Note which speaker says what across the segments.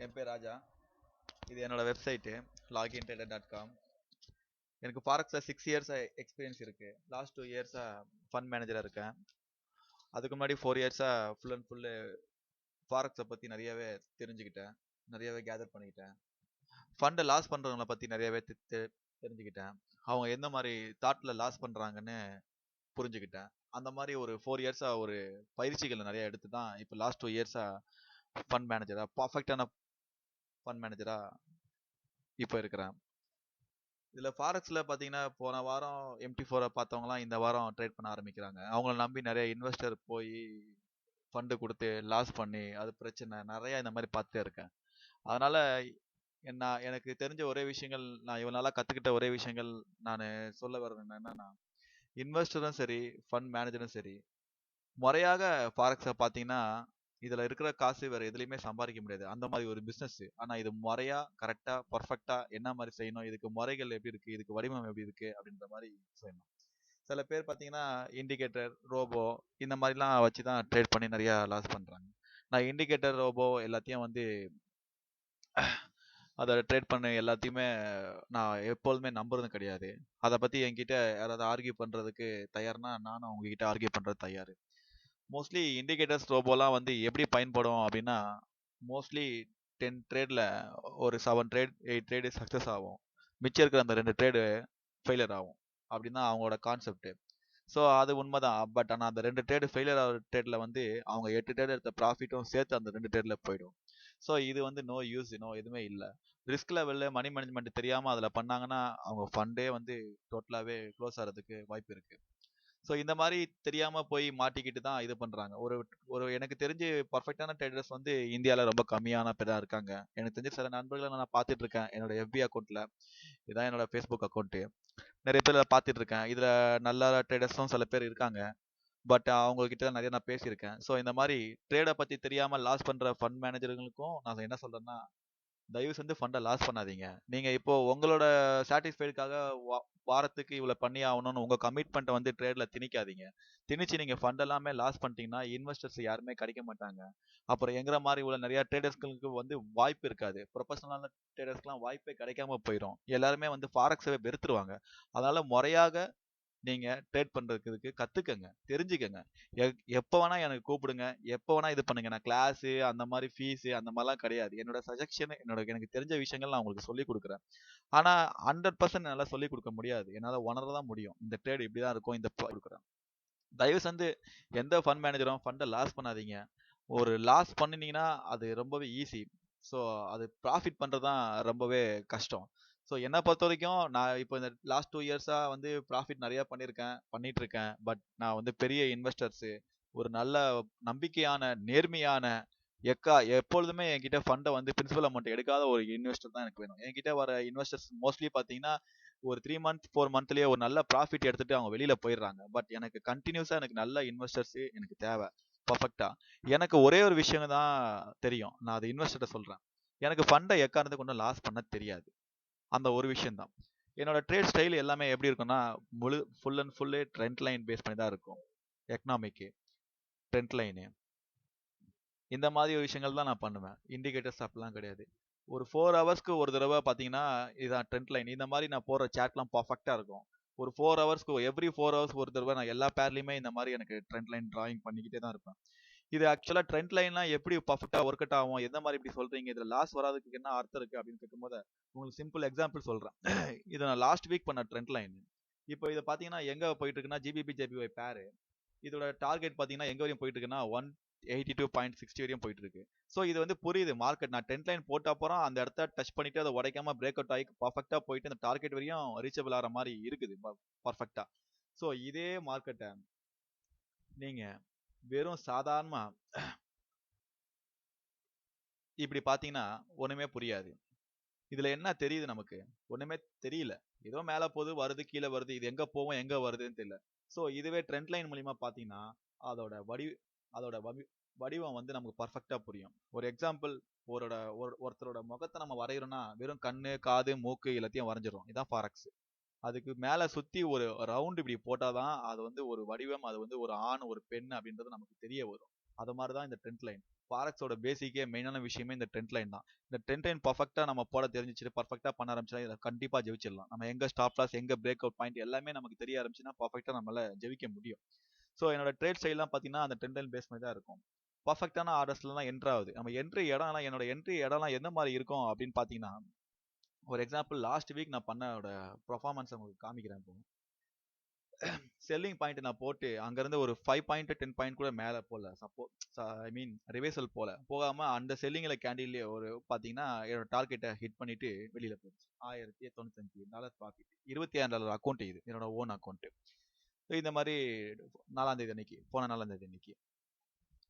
Speaker 1: என் பேர் ராஜா. இது என்னோட வெப்சைட்டு logintrader.com. எனக்கு ஃபாரெக்ஸில் 6 இயர்ஸ் எக்ஸ்பீரியன்ஸ் இருக்குது. லாஸ்ட் 2 இயர்ஸாக ஃபண்ட் மேனேஜராக இருக்கேன். அதுக்கு முன்னாடி 4 இயர்ஸாக ஃபுல் அண்ட் ஃபுல்லு ஃபாரெக்ஸை பற்றி நிறையவே தெரிஞ்சுக்கிட்டேன், நிறையவே கேதர் பண்ணிக்கிட்டேன். ஃபண்டை லாஸ் பண்ணுறவங்களை பற்றி நிறையவே தெரிஞ்சுக்கிட்டேன். அவங்க எந்த மாதிரி தாட்டில் லாஸ் பண்ணுறாங்கன்னு புரிஞ்சுக்கிட்டேன். அந்த மாதிரி ஒரு 4 இயர்ஸாக ஒரு பயிற்சிகளை நிறைய எடுத்து தான் இப்போ லாஸ்ட் 2 இயர்ஸாக ஃபண்ட் மேனேஜராக பர்ஃபெக்டான ஃபண்ட் மேனேஜராக இப்போ இருக்கிறேன். இதில் ஃபாரெக்ஸில் பார்த்தீங்கன்னா போன வாரம் MT4 பார்த்தவங்களாம் இந்த வாரம் ட்ரேட் பண்ண ஆரம்பிக்கிறாங்க. அவங்கள நம்பி நிறைய இன்வெஸ்டர் போய் ஃபண்டு கொடுத்து லாஸ் பண்ணி அது பிரச்சனை நிறையா இந்த மாதிரி பார்த்துட்டே இருக்கேன். அதனால் எனக்கு தெரிஞ்ச ஒரே விஷயங்கள், நான் இவ்வளோ நாளாக கற்றுக்கிட்ட ஒரே விஷயங்கள் நான் சொல்ல வர்றது என்னன்னா, இன்வெஸ்டரும் சரி ஃபண்ட் மேனேஜரும் சரி முறையாக ஃபாரெக்ஸை பார்த்தீங்கன்னா இதில் இருக்கிற காசு வேறு எதுலையுமே சம்பாதிக்க முடியாது. அந்த மாதிரி ஒரு பிஸ்னஸ். ஆனால் இது முறையாக கரெக்டாக பர்ஃபெக்டாக என்ன மாதிரி செய்யணும், இதுக்கு முறைகள் எப்படி இருக்குது, இதுக்கு வடிவம் எப்படி இருக்குது அப்படின்ற மாதிரி செய்யணும். சில பேர் பார்த்தீங்கன்னா இண்டிகேட்டர் ரோபோ இந்த மாதிரிலாம் வச்சு தான் ட்ரேட் பண்ணி நிறையா லாஸ் பண்ணுறாங்க. நான் இண்டிகேட்டர் ரோபோ எல்லாத்தையும் வந்து அதை ட்ரேட் பண்ண எல்லாத்தையுமே நான் எப்பொழுதுமே நம்புறதும் கிடையாது. அதை பற்றி என்கிட்ட யாராவது ஆர்கியூ பண்ணுறதுக்கு தயார்னா நானும் உங்ககிட்ட ஆர்கியூ பண்ணுறது தயார். மோஸ்ட்லி இண்டிகேட்டர்ஸ் ரோபோலாம் வந்து எப்படி பயன்படும் அப்படின்னா, மோஸ்ட்லி 10 ட்ரேடில் ஒரு 7 ட்ரேட் 8 ட்ரேடு சக்ஸஸ் ஆகும், மிச்சம் இருக்கிற அந்த 2 ட்ரேடு ஃபெயிலியர் ஆகும் அப்படின்னு தான் அவங்களோட கான்செப்ட். ஸோ அது உண்மைதான். பட் ஆனால் அந்த 2 ட்ரேடு ஃபெயிலியர் ஆகிற ட்ரேடில் வந்து அவங்க 8 ட்ரேட் எடுத்த ப்ராஃபிட்டும் சேர்த்து அந்த 2 ட்ரேடில் போயிடும். ஸோ இது வந்து நோ யூஸ், எதுவுமே இல்லை. ரிஸ்க் லெவலில் மணி மேனேஜ்மெண்ட் தெரியாமல் அதில் பண்ணாங்கன்னா அவங்க ஃபண்டே வந்து டோட்டலாகவே க்ளோஸ் ஆகிறதுக்கு வாய்ப்பு இருக்குது. ஸோ இந்த மாதிரி தெரியாமல் போய் மாட்டிக்கிட்டு தான் இது பண்ணுறாங்க. ஒரு எனக்கு தெரிஞ்சு பர்ஃபெக்டான ட்ரேடர்ஸ் வந்து இந்தியாவில் ரொம்ப கம்மியான பேர் தான் இருக்காங்க. எனக்கு தெரிஞ்ச சில நண்பர்களை நான் பார்த்துட்டு இருக்கேன். என்னோட FB அக்கௌண்ட்டில், இதுதான் என்னோட ஃபேஸ்புக் அக்கௌண்ட்டு, நிறைய பேர் பார்த்துட்டு இருக்கேன். இதில் நல்ல ட்ரேடர்ஸும் சில பேர் இருக்காங்க. பட் அவங்கக்கிட்ட நிறைய நான் பேசியிருக்கேன். ஸோ இந்த மாதிரி ட்ரேடை பற்றி தெரியாமல் லாஸ் பண்ணுற ஃபண்ட் மேனேஜர்களுக்கும் நான் என்ன சொல்கிறேன்னா, தயவு செஞ்சு ஃபண்டை லாஸ் பண்ணாதீங்க. நீங்கள் இப்போ உங்களோட சாட்டிஸ்ஃபைடுக்காக வாரத்துக்கு இவ்வளோ பண்ணி ஆகணும்னு உங்கள் கமிட்மெண்ட்டை வந்து ட்ரேடில் திணிக்காதீங்க. திணிச்சு நீங்கள் ஃபண்ட் எல்லாமே லாஸ் பண்ணிட்டீங்கன்னா இன்வெஸ்டர்ஸ் யாருமே கிடைக்க மாட்டாங்க. அப்புறம் எங்கிற மாதிரி உள்ள நிறையா ட்ரேடர்ஸ்களுக்கு வந்து வாய்ப்பு இருக்காது. ப்ரொஃபஷனலான ட்ரேடர்ஸ்க்குலாம் வாய்ப்பே கிடைக்காம போயிடும். எல்லாருமே வந்து ஃபாரெக்ஸவே வெறுத்துருவாங்க. அதனால் முறையாக நீங்கள் ட்ரேட் பண்ணுறதுக்கு கற்றுக்கங்க, தெரிஞ்சுக்கங்க. எப்போ வேணால் எனக்கு கூப்பிடுங்க, எப்போ வேணால் இது பண்ணுங்க. நான் கிளாஸு அந்த மாதிரி ஃபீஸு அந்த மாதிரிலாம் கிடையாது. என்னோட சஜஷன், எனக்கு தெரிஞ்ச விஷயங்கள் நான் உங்களுக்கு சொல்லிக் கொடுக்குறேன். ஆனால் 100% என்னால் சொல்லிக் கொடுக்க முடியாது. என்னால் உணர தான் முடியும். இந்த ட்ரேட் இப்படி தான் இருக்கும், இந்த கொடுக்குறேன். தயவு செஞ்சு எந்த ஃபண்ட் மேனேஜரும் ஃபண்டை லாஸ் பண்ணாதீங்க. ஒரு லாஸ் பண்ணினீங்கன்னா அது ரொம்பவே ஈஸி. ஸோ அது ப்ராஃபிட் பண்ணுறது தான் ரொம்பவே கஷ்டம். ஸோ என்னை பொறுத்த வரைக்கும் நான் இப்போ இந்த லாஸ்ட் 2 இயர்ஸாக வந்து ப்ராஃபிட் நிறையா பண்ணிகிட்ருக்கேன். பட் நான் வந்து பெரிய இன்வெஸ்டர்ஸு, ஒரு நல்ல நம்பிக்கையான நேர்மையான எப்பொழுதுமே என்கிட்ட ஃபண்டை வந்து பிரின்சிபல் அமௌண்ட் எடுக்காத ஒரு இன்வெஸ்டர் தான் எனக்கு வேணும். என்கிட்ட வர இன்வெஸ்டர்ஸ் மோஸ்ட்லி பார்த்தீங்கன்னா ஒரு 3 மந்த் 4 மந்த்லேயே ஒரு நல்ல ப்ராஃபிட் எடுத்துகிட்டு அவங்க வெளியில் போயிடுறாங்க. பட் எனக்கு கண்டினியூஸாக எனக்கு நல்ல இன்வெஸ்டர்ஸு எனக்கு தேவை பர்ஃபெக்டாக. எனக்கு ஒரே ஒரு விஷயம் தான் தெரியும், நான் அது இன்வெஸ்டர்கிட்ட சொல்கிறேன். எனக்கு ஃபண்டை எக்காரணத்தை கொண்டு லாஸ் பண்ண தெரியாது. அந்த ஒரு விஷயம்தான். என்னோட ட்ரேட் ஸ்டைல் எல்லாமே எப்படி இருக்குன்னா, full and full trend line base பண்ணி தான் இருக்கும். எக்கனாமிக்கு ட்ரெண்ட் லைனு இந்த மாதிரி ஒரு விஷயங்கள் தான் நான் பண்ணுவேன். இண்டிகேட்டர்ஸ் அப்படிலாம் கிடையாது. ஒரு 4 ஹவர்ஸ்க்கு ஒரு தடவை பார்த்தீங்கன்னா இதான் ட்ரெண்ட் லைன். இந்த மாதிரி நான் போடுற சாட்லாம் பர்ஃபெக்டாக இருக்கும். ஒரு 4 ஹவர்ஸ்க்கு எவ்ரி 4 ஹவர்ஸ் ஒரு தடவை நான் எல்லா பேர்லையுமே இந்த மாதிரி எனக்கு ட்ரெண்ட் லைன் டிராயிங் பண்ணிக்கிட்டே தான் இருப்பேன். இது ஆக்சுவலாக ட்ரெண்ட் லைன்லாம் எப்படி பர்ஃபெக்டாக ஒர்க் அவுட் ஆகும், எந்த மாதிரி இப்படி சொல்கிறீங்க, இதில் லாஸ் வராதுக்கு என்ன அர்த்தம் இருக்குது அப்படின்னு கேட்கும்போது உங்களுக்கு சிம்பிள் எக்ஸாம்பிள் சொல்கிறேன். இதை நான் லாஸ்ட் வீக் பண்ண ட்ரெண்ட் லைன். இப்போ இதை பார்த்தீங்கன்னா எங்கே போயிட்டு இருக்குன்னா GBP/JPY பேரு. இதோட டார்கெட் பார்த்தீங்கன்னா எங்கே வரையும் போயிட்டு இருக்குன்னா 182.60 வரையும் போயிட்டு இருக்கு. ஸோ இது வந்து புரியுது மார்க்கெட். நான் ட்ரெண்ட் லைன் போட்ட அப்புறம் அந்த இடத்த டச் பண்ணிட்டு அதை உடைக்காம பிரேக் அவுட் ஆகி பர்ஃபெக்டாக போயிட்டு அந்த டார்கெட் வரையும் ரீச்சபிள் ஆகிற மாதிரி இருக்குது பர்ஃபெக்டாக. ஸோ இதே மார்க்கெட்டை நீங்கள் வெறும் சாதாரணமாக இப்படி பார்த்தீங்கன்னா ஒன்றுமே புரியாது. இதில் என்ன தெரியுது நமக்கு? ஒன்றுமே தெரியல. ஏதோ மேலே போகுது, வருது, கீழே வருது, இது எங்கே போகும் எங்கே வருதுன்னு தெரியல. ஸோ இதுவே ட்ரெண்ட் லைன் மூலிமா பார்த்தீங்கன்னா அதோட வடிவம் வந்து நமக்கு பர்ஃபெக்டாக புரியும். ஒரு எக்ஸாம்பிள், ஒருத்தரோட முகத்தை நம்ம வரைகிறோன்னா வெறும் கண்ணு, காது, மூக்கு எல்லாத்தையும் வரைஞ்சிரும். இதுதான் ஃபாரெக்ஸ். அதுக்கு மேலே சுற்றி ஒரு ரவுண்ட் இப்படி போட்டால் தான் அது வந்து ஒரு வடிவம், அது வந்து ஒரு ஆண் ஒரு பெண் அப்படின்றது நமக்கு தெரிய வரும். அது மாதிரி தான் இந்த ட்ரெண்ட் லைன். ஃபாரெக்ஸோட பேசிக்கே மெயினான விஷயமே இந்த ட்ரெண்ட் லைன் தான். இந்த ட்ரெண்ட் லைன் பர்ஃபெக்டாக நம்ம போட தெரிஞ்சிச்சு, பர்ஃபெக்டாக பண்ண ஆரம்பிச்சா இதில் கண்டிப்பாக ஜெயிச்சிடலாம். நம்ம எங்கே ஸ்டாப் லாஸ், எங்கே பிரேக் அவுட் பாயிண்ட் எல்லாமே நமக்கு தெரிய ஆரம்பிச்சுன்னா பர்ஃபெக்டாக நம்மளால ஜெயிக்க முடியும். ஸோ என்னோட ட்ரேட் ஸ்டைல்லாம் பார்த்தீங்கன்னா அந்த ட்ரெண்ட் லைன் பேஸ் பண்ணி தான் இருக்கும். பர்ஃபெக்டான ஆர்டர்ஸ்லாம் என்ட்ரு ஆகுது. நம்ம என்ட்ரி இடம்லாம் என்னோட என்ட்ரி இடம்லாம் எந்த மாதிரி இருக்கும் அப்படின்னு பார்த்தீங்கன்னா, ஒரு எக்ஸாம்பிள் லாஸ்ட் வீக் நான் பண்ணோட பர்ஃபார்மன்ஸ் உங்களுக்கு காமிக்கிறேன். இப்போ செல்லிங் பாயிண்ட் நான் போட்டு அங்கேருந்து ஒரு 5 பாயிண்ட் 10 பாயிண்ட் கூட மேலே போகல. ஐ மீன் ரிவர்சல் போகாமல் அந்த செல்லிங்கில் கேண்டில்லே ஒரு பார்த்தீங்கன்னா என்னோட டார்கெட்டை ஹிட் பண்ணிட்டு வெளியில் போயிடுச்சு. $1095 ப்ராஃபிட். $26 அக்கௌண்ட், இது என்னோட ஓன் அக்கௌண்ட்டு. இந்த மாதிரி 4ஆம் தேதி அன்னைக்கு, போன 4ஆம் தேதி அன்னைக்கு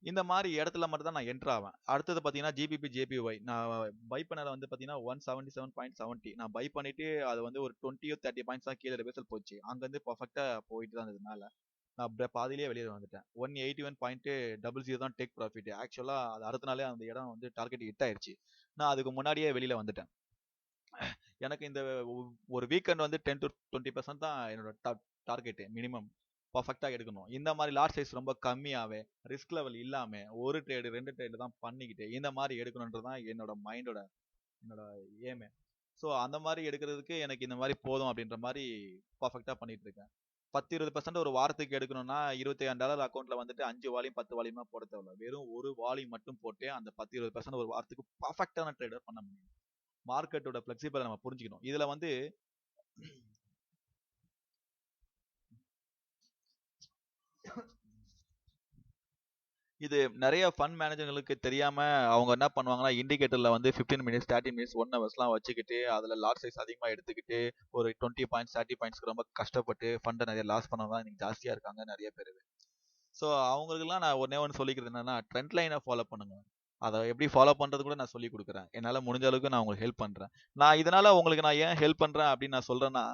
Speaker 1: இந்த மாதிரி இடத்துல மட்டும் தான் நான் என்ட்ரு ஆவேன். அடுத்தது பார்த்தீங்கன்னா ஜிபிபி ஜேபிஒய் நான் பை பண்ணதை வந்து பார்த்தீங்கன்னா 177.70 நான் பை பண்ணிட்டு அது வந்து ஒரு 20-30 பாயிண்ட்ஸ் தான் கீழே ரிவர்சல் போச்சு. அங்கேருந்து பர்ஃபெக்டாக போயிட்டு தான் இருந்தது மேலே. நான் பாதியிலேயே வெளியே வந்துட்டேன். 181.00 தான் டேக் ப்ராஃபிட். ஆக்சுவலாக அது அடுத்த நாளே அந்த இடம் வந்து டார்கெட் ஹிட் ஆயிடுச்சு. நான் அதுக்கு முன்னாடியே வெளியில் வந்துட்டேன். எனக்கு இந்த ஒரு வீக்கெண்ட் வந்து 10-20% தான் என்னோட டார்கெட்டு மினிமம் பர்ஃபெக்டாக எடுக்கணும். இந்த மாதிரி லாட் சைஸ் ரொம்ப கம்மியாகவே ரிஸ்க் லெவல் இல்லாமல் ஒரு ட்ரேடு 2 ட்ரேடு தான் பண்ணிக்கிட்டு இந்த மாதிரி எடுக்கணுன்றது தான் என்னோட மைண்டோட என்னோட ஏமே. ஸோ அந்த மாதிரி எடுக்கிறதுக்கு எனக்கு இந்த மாதிரி போதும் அப்படின்ற மாதிரி பர்ஃபெக்டாக பண்ணிட்டு இருக்கேன். 10-20% ஒரு வாரத்துக்கு எடுக்கணும்னா $25 அக்கௌண்ட்டில் வந்துட்டு 5 வால்யூம் 10 வால்யூமாக போட தேவையில்ல. வெறும் ஒரு வால்யூம் மட்டும் போட்டு அந்த 10-20% ஒரு வாரத்துக்கு பர்ஃபெக்டான ட்ரேடர் பண்ண முடியும். மார்க்கெட்டோட ஃப்ளெக்சிபிளை நம்ம புரிஞ்சுக்கணும். இதில் வந்து இது நிறைய ஃபண்ட் மேனேஜர்களுக்கு தெரியாம அவங்க என்ன பண்ணுவாங்கன்னா, இண்டிகேட்டர்ல வந்து 15 மினிட்ஸ் 30 மினிட்ஸ் 1 ஹவர்ஸ்லாம் வச்சுக்கிட்டு அதில் லாட் சைஸ் அதிகமாக எடுத்துக்கிட்டு ஒரு 20 பாயிண்ட்ஸ் 30 பாயிண்ட்ஸ்க்கு ரொம்ப கஷ்டப்பட்டு ஃபண்டை நிறைய லாஸ் பண்ணவங்க தான் இன்னைக்கு ஜாஸ்தியாக இருக்காங்க நிறைய பேர். ஸோ அவங்களுக்குலாம் நான் ஒன்னே ஒன்று சொல்லிக்கிறது என்னன்னா, ட்ரெண்ட் லைனை ஃபாலோ பண்ணுங்க. அதை எப்படி ஃபாலோ பண்ணுறது கூட நான் சொல்லி கொடுக்குறேன். என்னால் முடிஞ்ச அளவுக்கு நான் உங்களுக்கு ஹெல்ப் பண்ணுறேன். நான் இதனால உங்களுக்கு நான் ஏன் ஹெல்ப் பண்ணுறேன் அப்படின்னு நான் சொல்கிறேன்னா,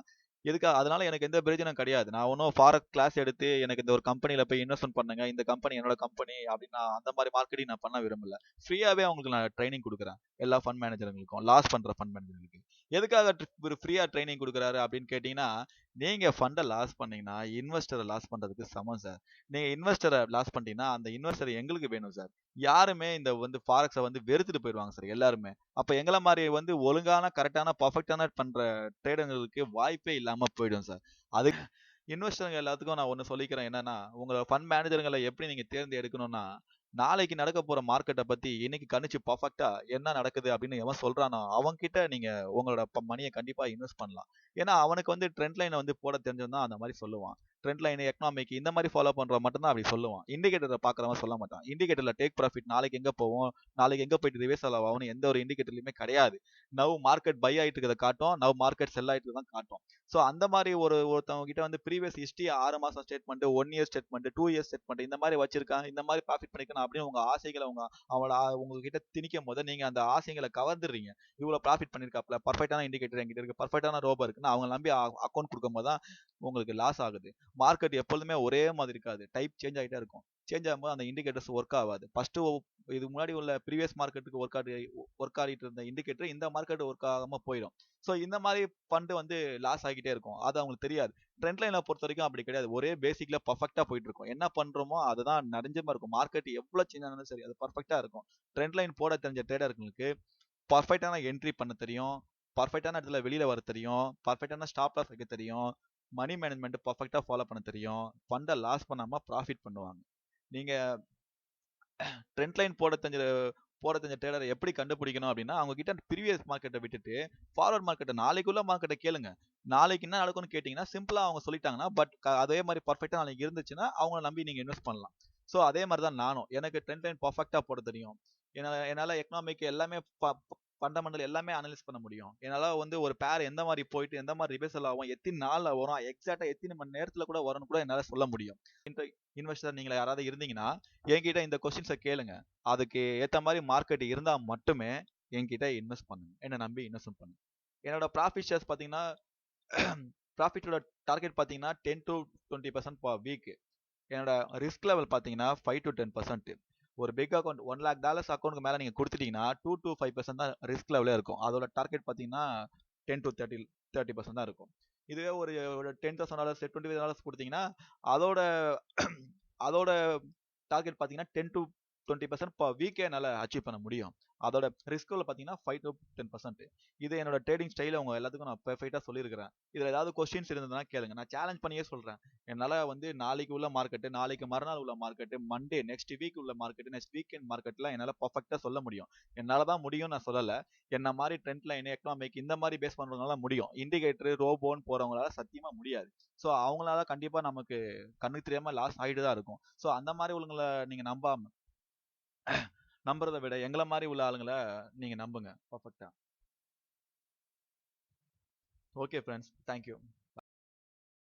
Speaker 1: அதனால எனக்கு எந்த பிரயோஜனம் கிடையாது. நான் ஒன்றும் ஃபாரெக்ஸ் கிளாஸ் எடுத்து எனக்கு இந்த ஒரு கம்பெனியில் போய் இன்வெஸ்ட்மெண்ட் பண்ணுங்க, இந்த கம்பெனி என்னோட கம்பெனி அப்படின்னு நான் அந்த மாதிரி மார்க்கெட்டிங் நான் பண்ண விரும்பல. ஃப்ரீயாகவே அவங்களுக்கு நான் ட்ரைனிங் கொடுக்குறேன். எல்லா ஃபண்ட் மேனேஜர்களுக்கும், லாஸ் பண்ணுற ஃபண்ட் மேனேஜர்களுக்கு. எதுக்காக ஒரு ஃப்ரீயாக ட்ரைனிங் கொடுக்குறாரு அப்படின்னு கேட்டிங்கன்னா, நீங்கள் ஃபண்டை லாஸ் பண்ணீங்கன்னா இன்வெஸ்டரை லாஸ் பண்ணுறதுக்கு சமம் சார். நீங்கள் இன்வெஸ்டரை லாஸ் பண்ணிட்டீங்கன்னா அந்த இன்வெஸ்டர் எங்களுக்கு வேணும் சார். யாருமே இந்த வந்து ஃபாரெக்ஸை வந்து வெறுத்துட்டு போயிடுவாங்க சார் எல்லாருமே. அப்போ எங்களை மாதிரி வந்து ஒழுங்கான கரெக்டான பர்ஃபெக்டான பண்ணுற ட்ரேடர்களுக்கு வாய்ப்பே இல்லாமல் போயிடும் சார். அதுக்கு இன்வெஸ்டருங்க எல்லாத்துக்கும் நான் ஒன்று சொல்லிக்கிறேன். என்னன்னா, உங்களோட ஃபண்ட் மேனேஜர்களை எப்படி நீங்கள் தேர்ந்தெடுக்கணும்னா, நாளைக்கு நடக்க போகிற மார்க்கெட்டை பற்றி இன்னைக்கு கணிச்சு பர்ஃபெக்டாக என்ன நடக்குது அப்படின்னு எவன் சொல்கிறானோ அவன்கிட்ட நீங்கள் உங்களோட மணியை கண்டிப்பாக இன்வெஸ்ட் பண்ணலாம். ஏன்னா அவனுக்கு வந்து ட்ரெண்ட் லைனை வந்து போட தெரிஞ்சவன் தான் அந்த மாதிரி சொல்லுவான். ட்ரெண்ட் லைன், எக்கனாமிக் இந்த மாதிரி ஃபாலோ பண்ணுறவன் மட்டும்தான் அப்படி சொல்லுவான். இண்டிகேட்டரை பார்க்குறவன் சொல்ல மாட்டான். இண்டிகேட்டரில் டேக் ப்ராஃபிட் நாளைக்கு எங்கே போவோம், நாளைக்கு எங்கே போயிட்டு ரிவர்சல் ஆகும்னு எந்த ஒரு இண்டிகேட்டர்லையுமே கிடையாது. நவ் மார்க்கெட் பை ஆகிட்டு இருக்கிறத காட்டும், நவ் மார்க்கெட் செல் ஆகிட்டு தான் காட்டும். ஸோ அந்த மாதிரி ஒருத்தவங்க கிட்ட வந்து ப்ரீவியஸ் ஹிஸ்ட்ரி 6 மாதம் statement, 1 year statement, 2 year statement இந்த மாதிரி வச்சிருக்கான், இந்த மாதிரி ப்ராஃபிட் பண்ணிக்கணும் அப்படின்னு உங்க ஆசைகளை உங்ககிட்ட திணிக்கும் போது நீங்க அந்த ஆசைகளை கவர்ந்துடுறீங்க. இவ்வளவு ப்ராஃபிட் பண்ணிருக்காப்ல, பர்ஃபெக்டான இண்டிகேட்டர் என்கிட்ட இருக்கு, பர்ஃபெக்டான ரோபோ இருக்குன்னு அவங்க நம்பி அக்கௌண்ட் கொடுக்கும் போது தான் உங்களுக்கு லாஸ் ஆகுது. மார்க்கெட் எப்பொழுதுமே ஒரே மாதிரி இருக்காது, டைப் சேஞ்ச் ஆகிட்டே இருக்கும். சேஞ்ச் ஆகும்போது அந்த இண்டிகேட்டர்ஸ் ஒர்க் ஆகாது. ஃபர்ஸ்ட் இது முன்னாடி உள்ள ப்ரீவியஸ் மார்க்கெட்டுக்கு ஒர்க் ஆகிட்டு இருந்த இண்டிகேட்டர் இந்த மார்க்கெட் ஒர்க் ஆகாம போயிடும். ஸோ இந்த மாதிரி ஃபண்டு வந்து லாஸ் ஆகிட்டே இருக்கும். அது அவங்களுக்கு தெரியாது. ட்ரெண்ட் லைனை பொறுத்த வரைக்கும் அப்படி கிடையாது. ஒரே பேசிக்ல பர்ஃபெக்டா போயிட்டு இருக்கும். என்ன பண்றோமோ அதுதான் நிறைஞ்சமா இருக்கும். மார்க்கெட் எவ்வளவு சின்னதாலும் சரி அது பர்ஃபெக்டா இருக்கும். ட்ரெண்ட் லைன் போட தெரிஞ்ச ட்ரேடர்களுக்கு பர்ஃபெக்டான என்ட்ரி பண்ண தெரியும், பர்ஃபெக்டான இடத்துல வெளியில வர தெரியும், பர்ஃபெக்டான ஸ்டாப் லாஸ் வைக்க தெரியும், மணி மேனேஜ்மெண்ட் பர்ஃபெக்டா ஃபாலோ பண்ண தெரியும், ஃபண்டை லாஸ் பண்ணாம ப்ராஃபிட் பண்ணுவாங்க. நீங்க ட்ரெண்ட் லைன் போட தெரிஞ்ச ட்ரேடரை எப்படி கண்டுபிடிக்கணும் அப்படின்னா, அவங்க கிட்ட ப்ரீவியஸ் மார்க்கெட்டை விட்டுட்டு ஃபார்வர்ட் மார்க்கெட்டை நாளைக்குள்ள மார்க்கெட்டை கேளுங்க. நாளைக்கு என்ன நடக்கும்னு கேட்டிங்கன்னா சிம்பிளா அவங்க சொல்லிட்டாங்கன்னா, பட் அதே மாதிரி பர்ஃபெக்டா நாளைக்கு இருந்துச்சுன்னா அவங்கள நம்பி நீங்க இன்வெஸ்ட் பண்ணலாம். ஸோ அதே மாதிரி தான் நானும். எனக்கு ட்ரெண்ட் லைன் பர்ஃபெக்டா போட தெரியும். என்னால எக்கனாமிக் எல்லாமே ஃபண்டமெண்டல் எல்லாமே அனலைஸ் பண்ண முடியும். என்னால வந்து ஒரு பேர் எந்த மாதிரி போயிட்டு எந்த மாதிரி ரிவர்சல் ஆகும், எத்தனை நாள்ல வரும், எக்ஸாக்டா எத்தனை மணி நேரத்துல கூட வரும்னு கூட என்னால சொல்ல முடியும். இன்வெஸ்டர் நீங்க யாராவது இருந்தீங்கன்னா என்கிட்ட இந்த கொஸ்டின்ஸை கேளுங்க. அதுக்கு ஏத்த மாதிரி மார்க்கெட் இருந்தா மட்டுமே என்கிட்ட இன்வெஸ்ட் பண்ணுங்க. என்ன நம்பி இன்வெஸ்ட் பண்ணுங்க. என்னோட ப்ராஃபிட் ஷேர்ஸ் பாத்தீங்கன்னா ப்ராஃபிட்டோட டார்கெட் பாத்தீங்கன்னா 10-20% பர் வீக். என்னோட ரிஸ்க் லெவல் பாத்தீங்கன்னா 5-10%. ஒரு பிக் அக்கௌண்ட் $1 lakh அக்கௌண்ட்க்கு மேல நீங்க கொடுத்துட்டீங்கன்னா 2-5% தான் ரிஸ்க் லெவலே இருக்கும். அதோட டார்கெட் பாத்தீங்கன்னா 10-30% தான் இருக்கும். இதுவே ஒரு $10,000 $20,000 கொடுத்தீங்கன்னா அதோட அதோட டார்கெட் பாத்தீங்கன்னா 10 20% per வீக்கே என்னால் அச்சீவ் பண்ண முடியும். அதோட ரிஸ்கில் பார்த்தீங்கன்னா 5 to 10%. இது என்னோட ட்ரேடிங் ஸ்டைல உங்க எல்லாத்துக்கும் நான் பெர்ஃபெக்டாக சொல்லியிருக்கிறேன். இதில் ஏதாவது கொஸ்டின்ஸ் இருந்ததுன்னா கேளுங்க. நான் சேலஞ்ச் பண்ணியே சொல்கிறேன். என்னால் வந்து நாளைக்கு உள்ள மார்க்கெட்டு, நாளைக்கு மறுநாள் உள்ள மார்க்கெட்டு, மண்டே நெக்ஸ்ட் வீக் உள்ள மார்க்கெட்டு, நெக்ஸ்ட் வீக்கெண்ட் மார்க்கெட்லாம் என்னால் பர்ஃபெக்டாக சொல்ல முடியும். என்னால் தான் முடியும், நான் சொல்லலை. என்ன மாதிரி ட்ரெண்ட் லைன், எக்கனாமிக் இந்த மாதிரி பேஸ் பண்ணுறதுனால முடியும். இண்டிகேட்டர் ரோபோன்னு போகிறவங்களால சத்தியமாக முடியாது. ஸோ அவங்களால கண்டிப்பாக நமக்கு கண்ணுக்கு தெரியாமல் லாஸ் ஆகிட்டு தான் இருக்கும். ஸோ அந்த மாதிரி உள்ளவங்களை நீங்கள் நம்புறதை விட எங்களை மாதிரி உள்ள ஆளுங்களை நீங்க நம்புங்க பர்ஃபெக்டா. Okay friends, thank you.